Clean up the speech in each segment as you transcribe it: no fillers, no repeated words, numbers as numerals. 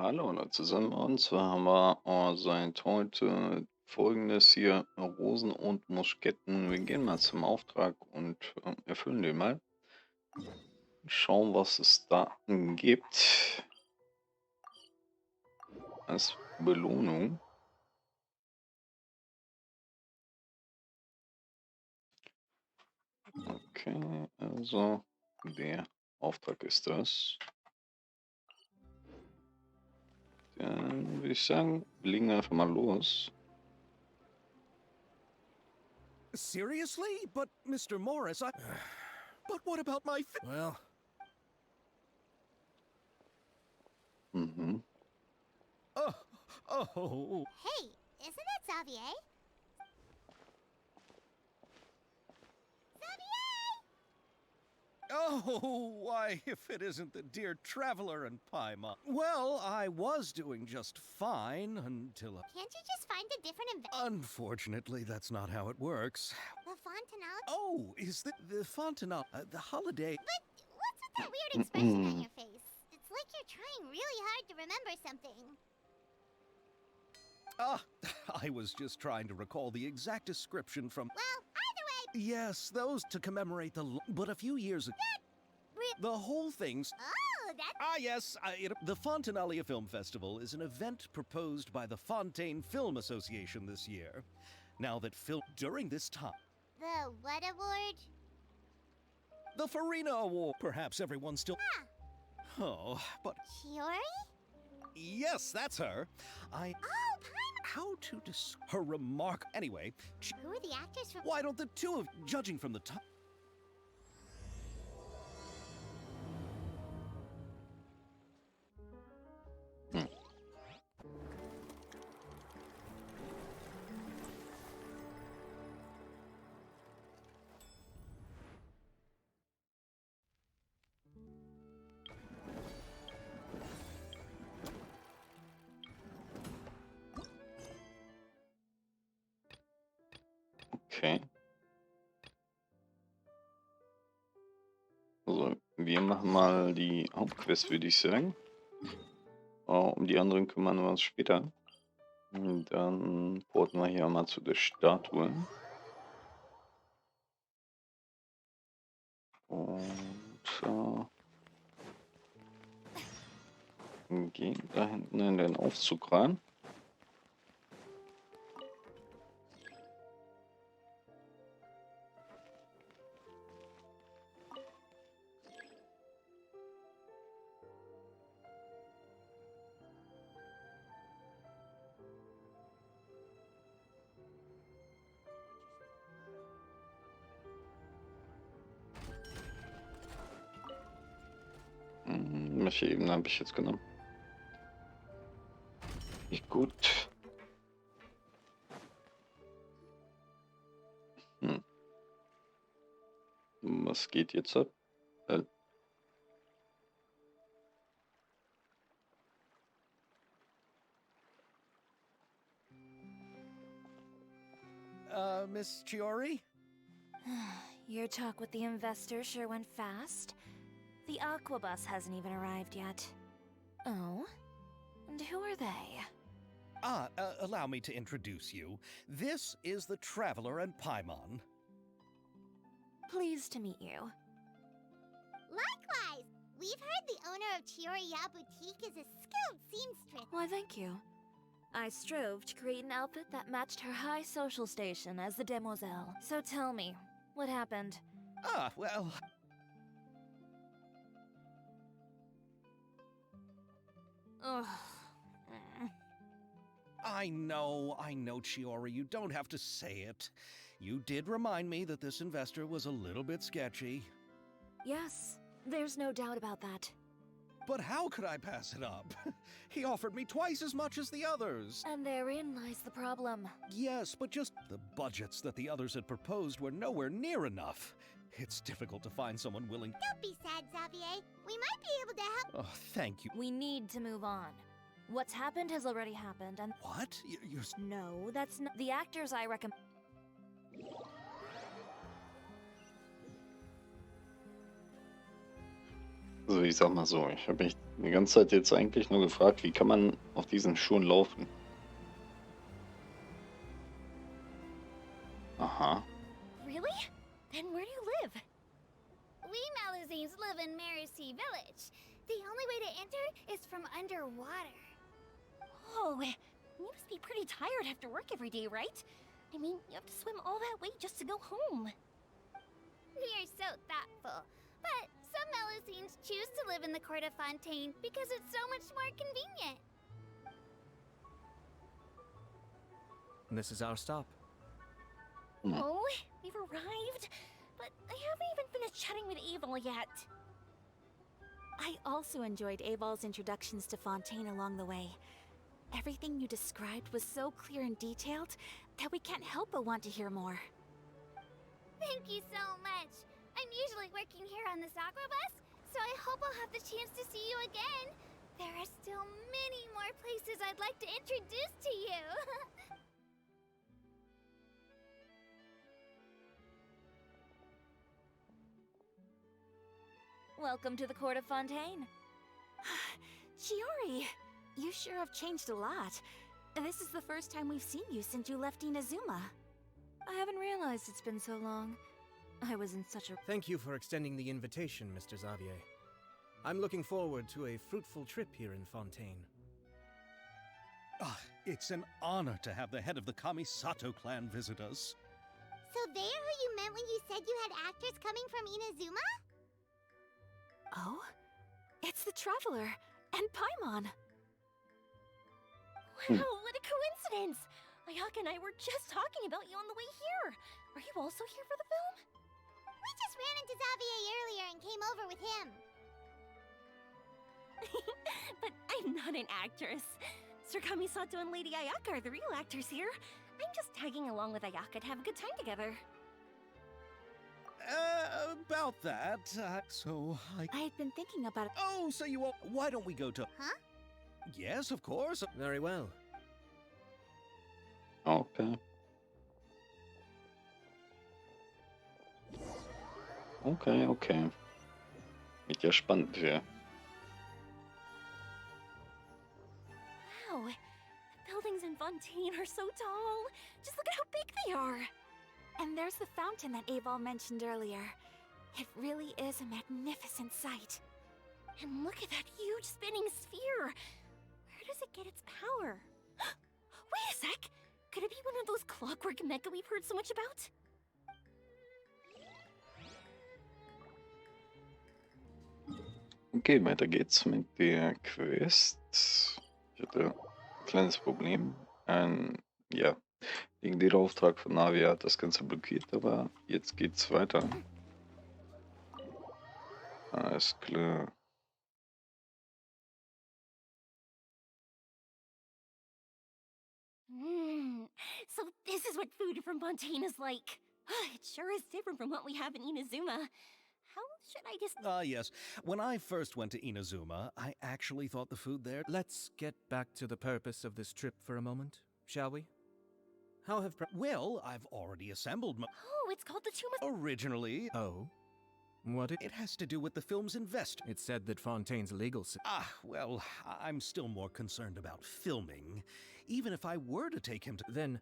Hallo alle zusammen, und zwar haben wir seit heute Folgendes hier: Rosen und Musketten. Wir gehen mal zum Auftrag und erfüllen den mal. Schauen, was es da gibt als Belohnung. Okay, also der Auftrag ist das. Dann würde ich sagen, wir legen einfach mal los. Seriously? But, Mr. Morris, I... But what about my Well... Mhm. Oh... Oh... Hey, isn't that Xavier? Oh, why, if it isn't the dear traveler and Paimon. Well, I was doing just fine until... Can't you just find a different Unfortunately, that's not how it works. The Fontanelle? Oh, is the Fontanelle... the holiday... But what's with that weird expression on your face? It's like you're trying really hard to remember something. Ah, I was just trying to recall the exact description from... Well, either way... Yes, those to commemorate the... But a few years ago... The whole thing's... Oh, that's... Ah, yes. The Fontanalia Film Festival is an event proposed by the Fontaine Film Association this year. Now that during this time... The what award? The Farina Award. Perhaps everyone still... Oh, but... Chiori? Yes, that's her. Oh, Paimon! How to her remark... Anyway... Who are the actors from... Why don't the two of... Judging from the top... Okay. Also, wir machen mal die Hauptquest, würde ich sagen. Um die anderen kümmern wir uns später. Und dann porten wir hier mal zu der Statue. Und gehen da hinten in den Aufzug rein. Welche Ebene habe ich jetzt genommen? Nicht gut. Was geht jetzt ab? Miss Chiori? Your talk with the investor sure went fast. The Aquabus hasn't even arrived yet. Oh? And who are they? Allow me to introduce you. This is the Traveler and Paimon. Pleased to meet you. Likewise! We've heard the owner of Chioriya Boutique is a skilled seamstress. Why, thank you. I strove to create an outfit that matched her high social station as the demoiselle. So tell me, what happened? Ah, well... Ugh. I know, Chiori. You don't have to say it. You did remind me that this investor was a little bit sketchy. Yes, there's no doubt about that. But how could I pass it up? He offered me twice as much as the others. And therein lies the problem. Yes, but just the budgets that the others had proposed were nowhere near enough. It's difficult to find someone willing... Don't be sad, Xavier. We might be able to help... Oh, thank you. We need to move on. What's happened has already happened, and... What? You're... No, that's not... The actors I recommend... Also ich sag mal so, ich habe mich die ganze Zeit jetzt eigentlich nur gefragt, wie kann man auf diesen Schuhen laufen? Aha. Really? Then where do you live? We Malazines live in Mercy Village. The only way to enter is from underwater. Oh, you must be pretty tired after work every day, right? I mean, you have to swim all that way just to go home. We are so thoughtful. But some Malazines choose to live in the Court of Fontaine because it's so much more convenient. This is our stop. Oh, we've arrived, but I haven't even finished chatting with Abel yet. I also enjoyed Aval's introductions to Fontaine along the way. Everything you described was so clear and detailed that we can't help but want to hear more. Thank you so much. I'm usually working here on this aqua bus, so I hope I'll have the chance to see you again. There are still many more places I'd like to introduce to you. Welcome to the Court of Fontaine. Shiori, you sure have changed a lot. This is the first time we've seen you since you left Inazuma. I haven't realized it's been so long. I was in such a... Thank you for extending the invitation, Mr. Xavier. I'm looking forward to a fruitful trip here in Fontaine. Ah, it's an honor to have the head of the Kamisato clan visit us. So they're who you meant when you said you had actors coming from Inazuma? Oh? It's the Traveler and Paimon. Wow, what a coincidence! Ayaka and I were just talking about you on the way here. Are you also here for the film? We just ran into Xavier earlier and came over with him. But I'm not an actress. Sir Kamisato and Lady Ayaka are the real actors here. I'm just tagging along with Ayaka to have a good time together. About that, so I had been thinking about it. Oh, so you all... Why don't we go to... Huh? Yes, of course. Very well. Okay. Okay. Wird ja spannend hier. Wow, the buildings in Fontaine are so tall. Just look at how big they are. And there's the fountain that Aval mentioned earlier. It really is a magnificent sight. And look at that huge spinning sphere. Where does it get its power? Wait a sec. Could it be one of those clockwork mecha we've heard so much about? Okay, weiter geht's mit der Quest. Ich hatte ein kleines Problem. Ja, wegen der Auftrag von Navi hat das Ganze blockiert, aber jetzt geht's weiter. Alles klar. So this is what food from Fontaine is like. It sure is different from what we have in Inazuma. How should I just... Yes. When I first went to Inazuma, I actually thought the food there... Let's get back to the purpose of this trip for a moment, shall we? How have... Well, I've already assembled my... Oh, it's called the Tomb of... Originally, Oh? What it has to do with the film's investor. It said that Fontaine's legal... Well, I'm still more concerned about filming. Even if I were to take him to... Then,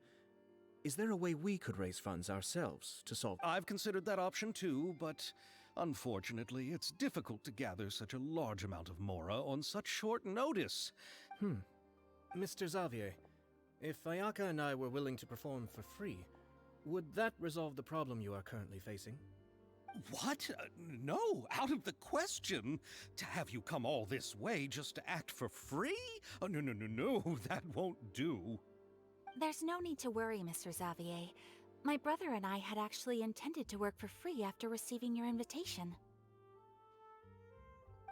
is there a way we could raise funds ourselves to solve... I've considered that option too, but unfortunately, it's difficult to gather such a large amount of Mora on such short notice. Mr. Xavier, if Ayaka and I were willing to perform for free, would that resolve the problem you are currently facing? What? No, out of the question. To have you come all this way just to act for free? Oh, no, that won't do. There's no need to worry, Mr. Xavier. My brother and I had actually intended to work for free after receiving your invitation.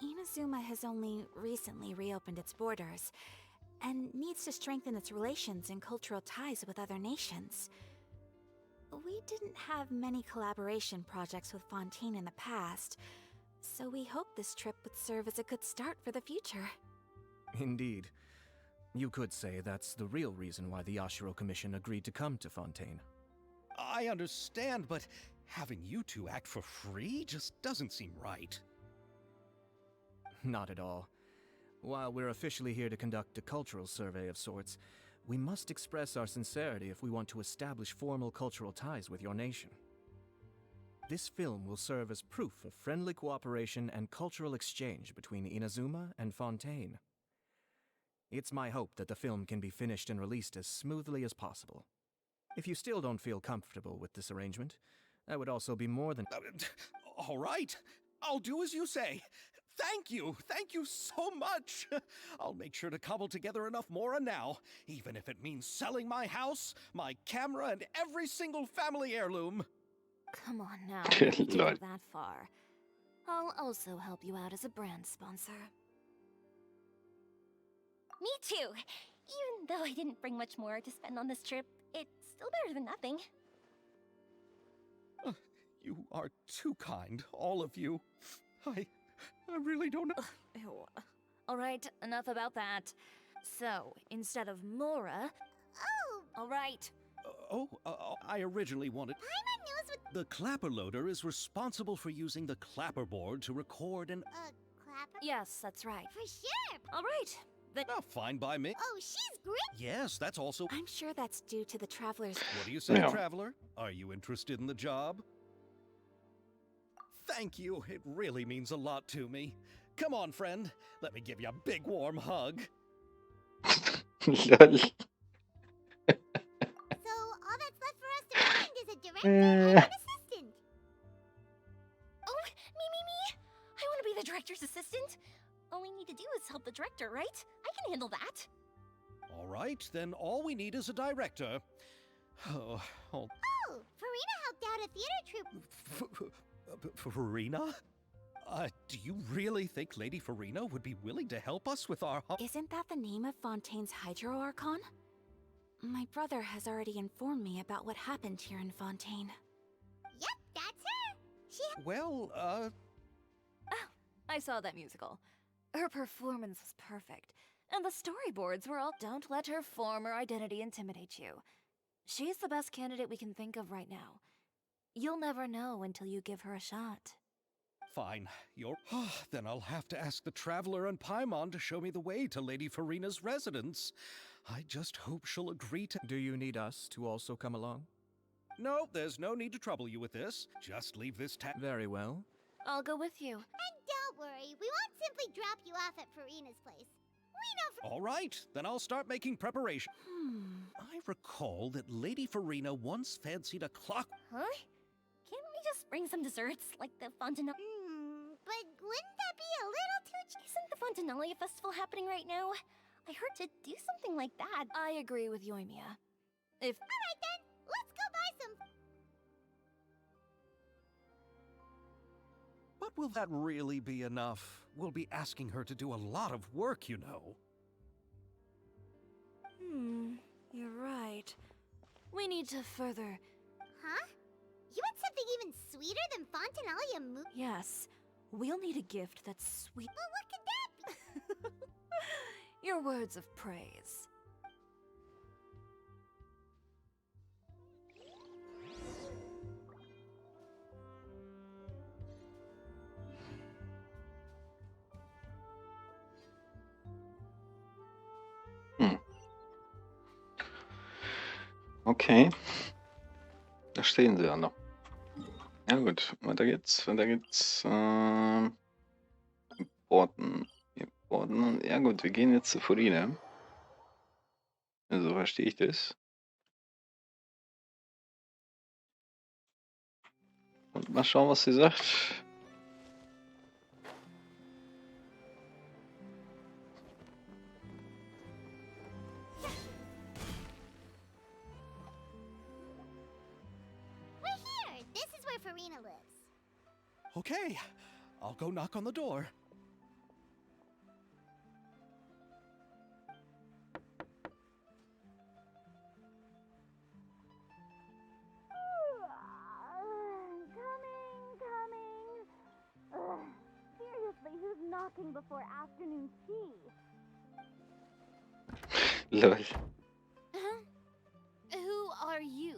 Inazuma has only recently reopened its borders, and needs to strengthen its relations and cultural ties with other nations. We didn't have many collaboration projects with Fontaine in the past, so we hoped this trip would serve as a good start for the future. Indeed. You could say that's the real reason why the Yashiro Commission agreed to come to Fontaine. I understand, but having you two act for free just doesn't seem right. Not at all. While we're officially here to conduct a cultural survey of sorts, we must express our sincerity if we want to establish formal cultural ties with your nation. This film will serve as proof of friendly cooperation and cultural exchange between Inazuma and Fontaine. It's my hope that the film can be finished and released as smoothly as possible. If you still don't feel comfortable with this arrangement, I would also be more than... All right. I'll do as you say. Thank you so much. I'll make sure to cobble together enough mora now, even if it means selling my house, my camera, and every single family heirloom. Come on now, you don't need to go Lord. that far. I'll also help you out as a brand sponsor. Me too! Even though I didn't bring much more to spend on this trip, it's still better than nothing. You are too kind, all of you. I really don't know. Ew. Alright, enough about that. So, instead of Mora... Oh! Alright. I originally wanted... Paimon knows what... The clapper loader is responsible for using the clapper board to record and... clapper? Yes, that's right. For sure! Alright. Then... Oh, fine by me. Oh, she's great! Yes, that's also... I'm sure that's due to the travelers. What do you say, Yeah. Traveler? Are you interested in the job? Thank you. It really means a lot to me. Come on, friend. Let me give you a big warm hug. So, Lol. all that's left for us to find is a director and an assistant. Oh, me! I want to be the director's assistant. All we need to do is help the director, right? I can handle that. All right, then all we need is a director. Oh, Oh, Farina helped out a theater troupe. Farina? Do you really think Lady Farina would be willing to help us with our... Isn't that the name of Fontaine's Hydro Archon? My brother has already informed me about what happened here in Fontaine. Yep, that's her. She Well, I saw that musical. Her performance was perfect, and the storyboards were all... Don't let her former identity intimidate you. She's the best candidate we can think of right now. You'll never know until you give her a shot. fine. You're... Then I'll have to ask the Traveler and Paimon to show me the way to Lady Farina's residence. I just hope she'll agree to... Do you need us to also come along? No, there's no need to trouble you with this. Just leave this Very well. I'll go with you. And don't worry, we won't simply drop you off at Farina's place. We know All right, then I'll start making preparation. I recall that Lady Farina once fancied a clock... Huh? Can't we just bring some desserts, like the Fontanella? but wouldn't that be a little too... Isn't the Fontanalia festival happening right now? I heard to do something like that. I agree with Yoimiya. If... Alright then, let's go buy some... But will that really be enough? We'll be asking her to do a lot of work, you know. You're right. We need to further... Huh? You want something even sweeter than Fontanalia Moo... Yes, we'll need a gift that's sweet. Well, what could that be? Your words of praise. Okay. Da stehen sie ja noch. Ja gut, weiter geht's. Importen. Ja gut, wir gehen jetzt zu Farina. So verstehe ich das. Und mal schauen, was sie sagt. We're here! This is where Farina lives. Okay, I'll go knock on the door. Coming. Seriously, who's knocking before afternoon tea? Lol. Who are you?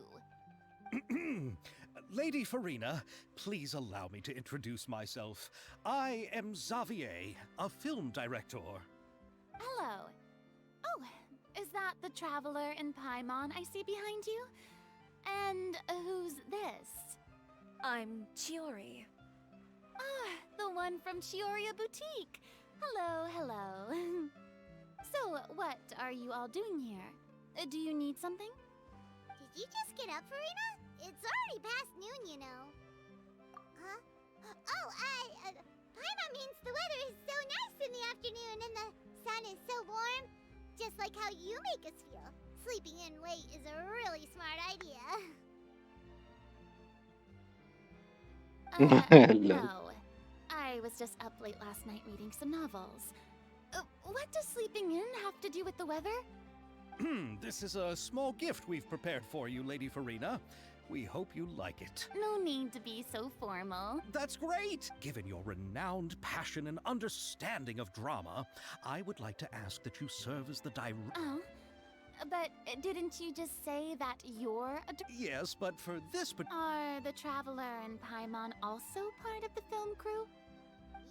Lady Farina, please allow me to introduce myself. I am Xavier, a film director. Hello. Oh, is that the traveler in Paimon I see behind you? And who's this? I'm Chiori. Ah, the one from Chioria Boutique. Hello, hello. So, what are you all doing here? Do you need something? Did you just get up, Farina? It's already past noon, you know. Huh? Oh, Paimon means the weather is so nice in the afternoon and the sun is so warm. Just like how you make us feel. Sleeping in late is a really smart idea. No. I was just up late last night reading some novels. What does sleeping in have to do with the weather? This is a small gift we've prepared for you, Lady Farina. We hope you like it. No need to be so formal. That's great! Given your renowned passion and understanding of drama, I would like to ask that you serve as the Oh, but didn't you just say that you're a Yes, but for this Are the Traveler and Paimon also part of the film crew?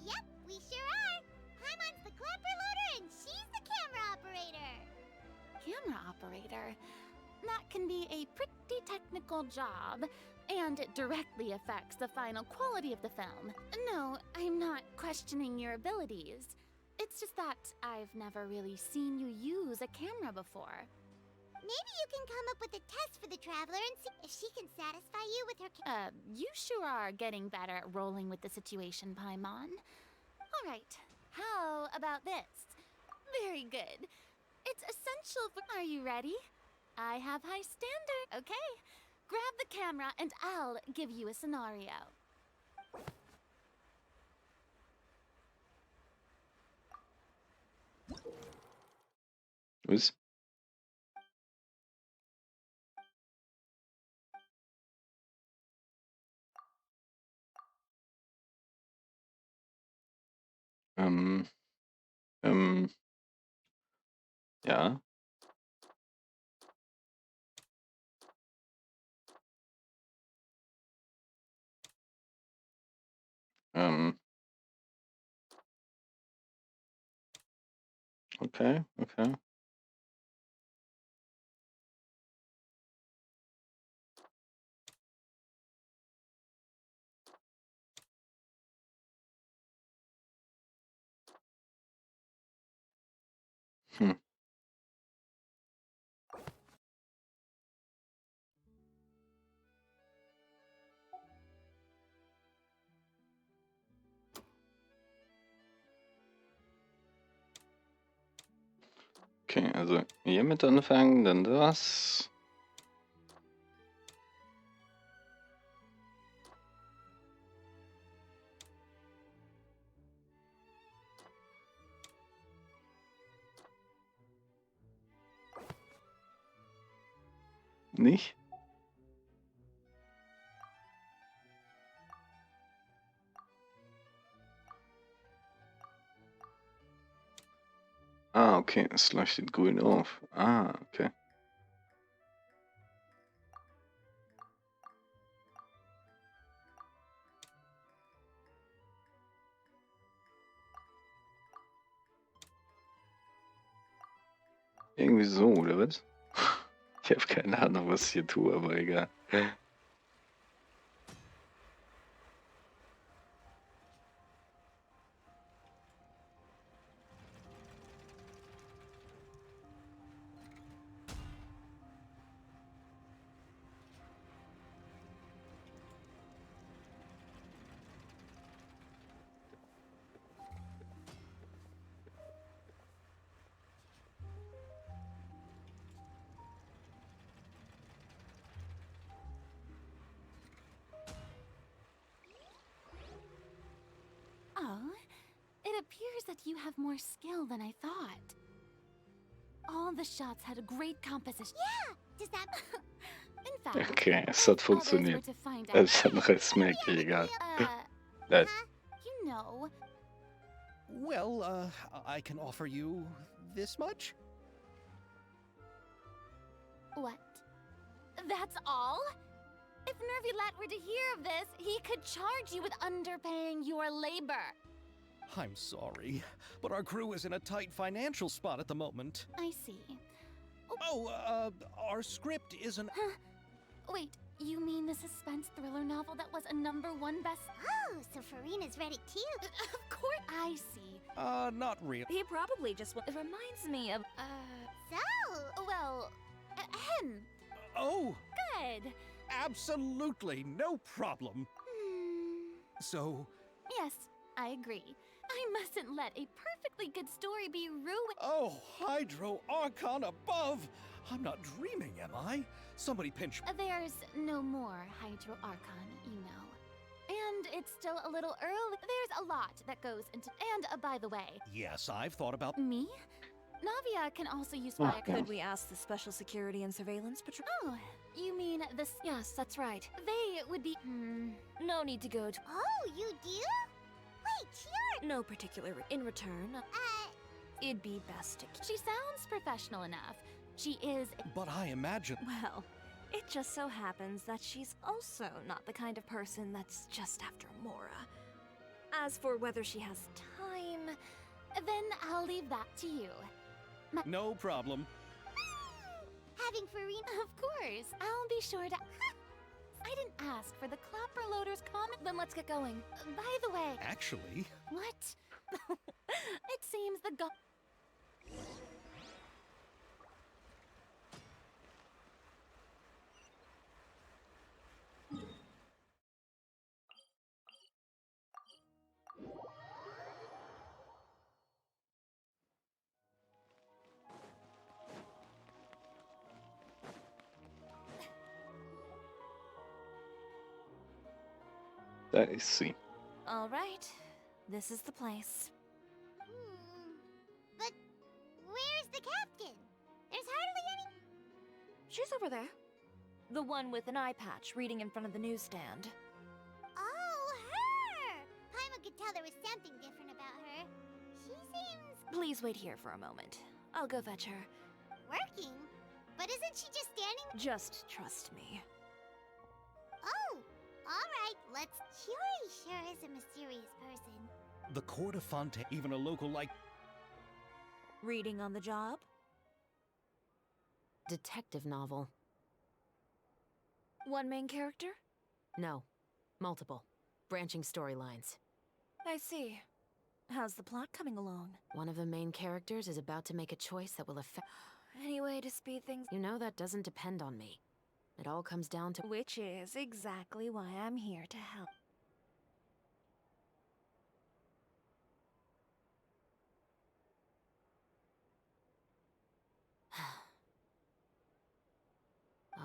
Yep, we sure are. Paimon's the clapper loader and she's the camera operator. Camera operator? That can be a pretty technical job, and it directly affects the final quality of the film. No, I'm not questioning your abilities. It's just that I've never really seen you use a camera before. Maybe you can come up with a test for the Traveler and see if she can satisfy you with her You sure are getting better at rolling with the situation, Paimon. All right, how about this? Very good. It's essential for... Are you ready? I have high standard, okay? Grab the camera and I'll give you a scenario. Was? Ähm, ja. Okay, okay. Hm. Okay, also hiermit anfangen, dann das. Nicht? Ah, okay, es leuchtet grün auf. Ah, okay. Irgendwie so, oder was? Ich habe keine Ahnung, was ich hier tue, aber egal. Oh, it appears that you have more skill than I thought. All the shots had a great composition. Yeah! Does that... In fact, Okay, es hat if others were funktioniert. to find out... Es hat noch als merklich egal. Das. You know... Well, I can offer you this much? What? That's all? If Nervylet were to hear of this, he could charge you with underpaying your labor. I'm sorry, but our crew is in a tight financial spot at the moment. I see. Our script isn't... Wait, you mean the suspense thriller novel that was a #1 best... Oh, so Farina's read it too. Of course. I see. Not real. He probably just it reminds me of So, well, ahem. Oh, Good. absolutely, no problem. So, Yes, I agree. I mustn't let a perfectly good story be ruined. oh, Hydro Archon above! I'm not dreaming, am I? Somebody pinch... There's no more Hydro Archon, you know. And it's still a little early. There's a lot that goes into... And, by the way... Yes, I've thought about... Me? Navia can also use fire... Could we ask the Special Security and Surveillance Patrol? Oh, you mean the... Yes, that's right. They would be... No need to go to... Oh, you do? Wait, sure. No particular... In return, it'd be best to... She sounds professional enough. She is... But I imagine... Well, it just so happens that she's also not the kind of person that's just after Mora. As for whether she has time... Then I'll leave that to you. No problem. Having Farina... Of course. I'll be sure to... I didn't ask for the Clapper Loader's comment. Then let's get going. By the way... Actually... What? It seems the go... That is C. All right. This is the place. But where's the captain? There's hardly any... She's over there. The one with an eye patch reading in front of the newsstand. Oh, her! Paimon could tell there was something different about her. She seems... Please wait here for a moment. I'll go fetch her. working. But isn't she just standing... Just trust me. Oh, alright, let's... Shiori sure is a mysterious person. The Court of Fontaine, even a local like... Reading on the job? Detective novel. One main character? No. Multiple. Branching storylines. I see. How's the plot coming along? One of the main characters is about to make a choice that will affect... Any way to speed things... You know that doesn't depend on me. It all comes down to... Which is exactly why I'm here to help.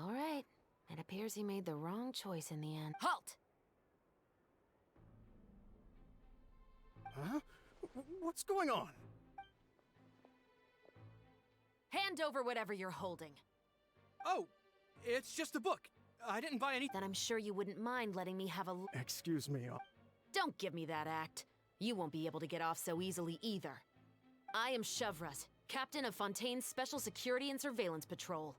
All right. It appears he made the wrong choice in the end. Halt! Huh? What's going on? Hand over whatever you're holding. Oh, it's just a book. I didn't buy any... Then I'm sure you wouldn't mind letting me have a... Excuse me. Don't give me that act. You won't be able to get off so easily either. I am Chevraz, captain of Fontaine's Special Security and Surveillance Patrol.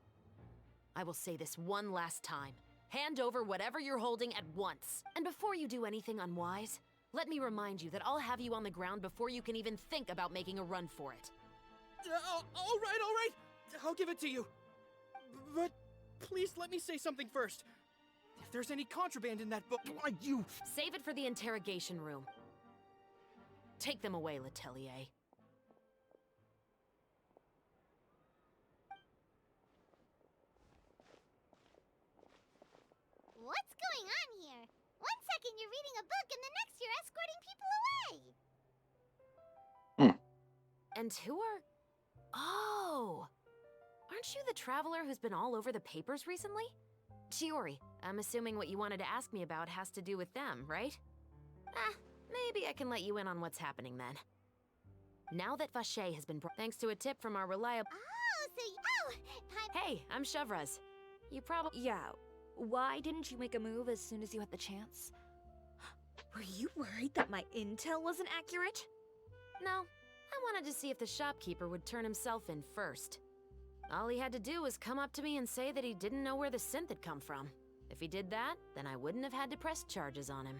I will say this one last time. Hand over whatever you're holding at once. And before you do anything unwise, let me remind you that I'll have you on the ground before you can even think about making a run for it. All right. I'll give it to you. But please let me say something first. If there's any contraband in that book, why you... Save it for the interrogation room. Take them away, Letelier. What's going on here? One second you're reading a book and the next you're escorting people away! And who are... Oh! Aren't you the traveler who's been all over the papers recently? Shiori, I'm assuming what you wanted to ask me about has to do with them, right? Maybe I can let you in on what's happening then. Now that Vache has been brought... Thanks to a tip from our reliable... Oh, so Hey, I'm Chevraz. You probably... Yeah, why didn't you make a move as soon as you had the chance? Were you worried that my intel wasn't accurate? No, I wanted to see if the shopkeeper would turn himself in first. All he had to do was come up to me and say that he didn't know where the synth had come from. If he did that, then I wouldn't have had to press charges on him.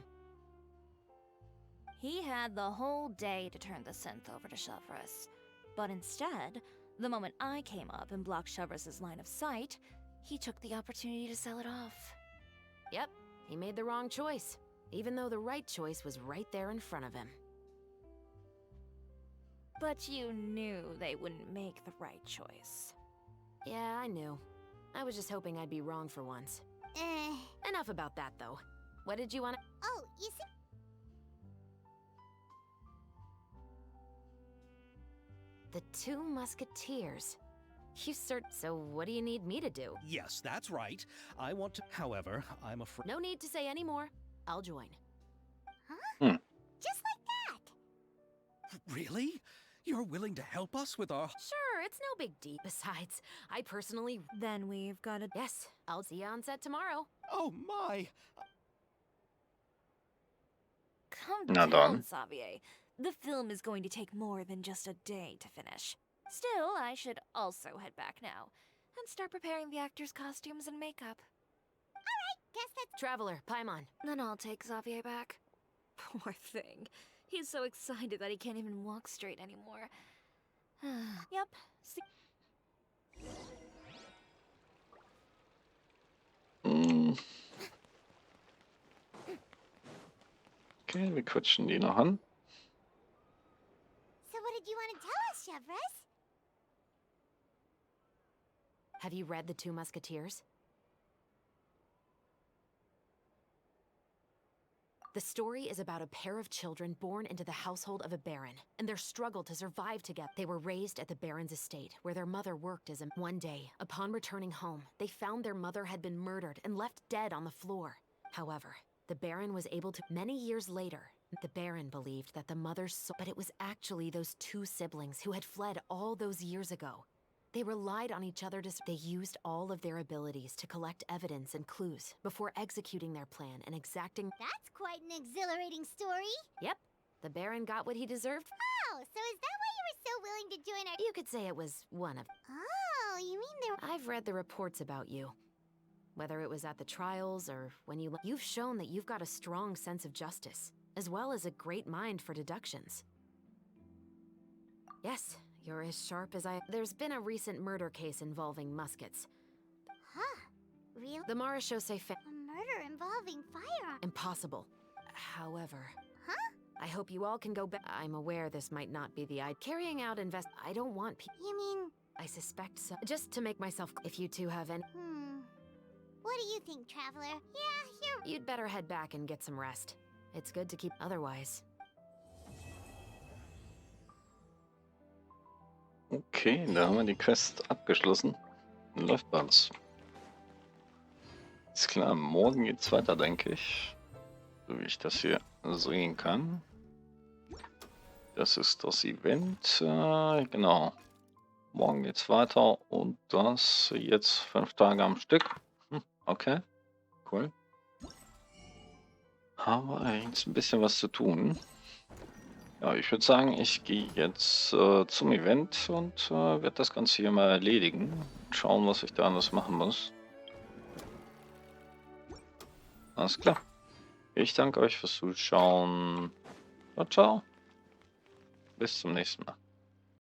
He had the whole day to turn the synth over to Shavras. But instead, the moment I came up and blocked Shavras' line of sight, he took the opportunity to sell it off. Yep, he made the wrong choice, even though the right choice was right there in front of him. But you knew they wouldn't make the right choice. Yeah, I knew. I was just hoping I'd be wrong for once. Enough about that, though. What did you want to... Oh, you see? The two Musketeers. You So what do you need me to do? Yes, that's right. I want to. However, I'm afraid. No need to say any more. I'll join. Huh? Just like that? Really? You're willing to help us with our. Sure, it's no big deal. Besides, I personally... Then we've got to... Yes, I'll see you on set tomorrow. Oh my! Calm Na down, dann. Xavier. The film is going to take more than just a day to finish. Still, I should also head back now and start preparing the actors' costumes and makeup. Guess that's Traveler, Paimon. Then I'll take Xavier back. Poor thing. He's so excited that he can't even walk straight anymore. Yep. See Okay, wir quatschen die noch an. So what did you want to tell us, Shavras? Have you read The Two Musketeers? The story is about a pair of children born into the household of a baron, and their struggle to survive together. They were raised at the baron's estate, where their mother worked as a... One day, upon returning home, they found their mother had been murdered and left dead on the floor. However, the baron was able to... Many years later, the baron believed that the mother's soul... But it was actually those two siblings who had fled all those years ago. They relied on each other to... They used all of their abilities to collect evidence and clues before executing their plan and exacting... That's quite an exhilarating story. Yep, the baron got what he deserved. Oh, so is that why you were so willing to join our... You could say it was one of... Oh, you mean there... I've read the reports about you. Whether it was at the trials or when you... You've shown that you've got a strong sense of justice, as well as a great mind for deductions. Yes, you're as sharp as I... There's been a recent murder case involving muskets. Huh? Really? The Marechaussee A murder involving firearms? Impossible. However... Huh? I hope you all can go back. I'm aware this might not be the carrying out I don't want You mean... I suspect so. Just to make myself... If you two have any... What do you think, Traveler? Yeah, You'd better head back and get some rest. It's good to keep... Otherwise... Okay, da haben wir die Quest abgeschlossen. Läuft alles. Ist klar, morgen geht's weiter, denke ich. So wie ich das hier sehen kann. Das ist das Event. Genau. Morgen geht's weiter und das jetzt 5 Tage am Stück. Okay, cool. Haben wir jetzt ein bisschen was zu tun. Ja, ich würde sagen, ich gehe jetzt zum Event und werde das Ganze hier mal erledigen. Schauen, was ich da anders machen muss. Alles klar. Ich danke euch fürs Zuschauen. Ciao, ciao. Bis zum nächsten Mal.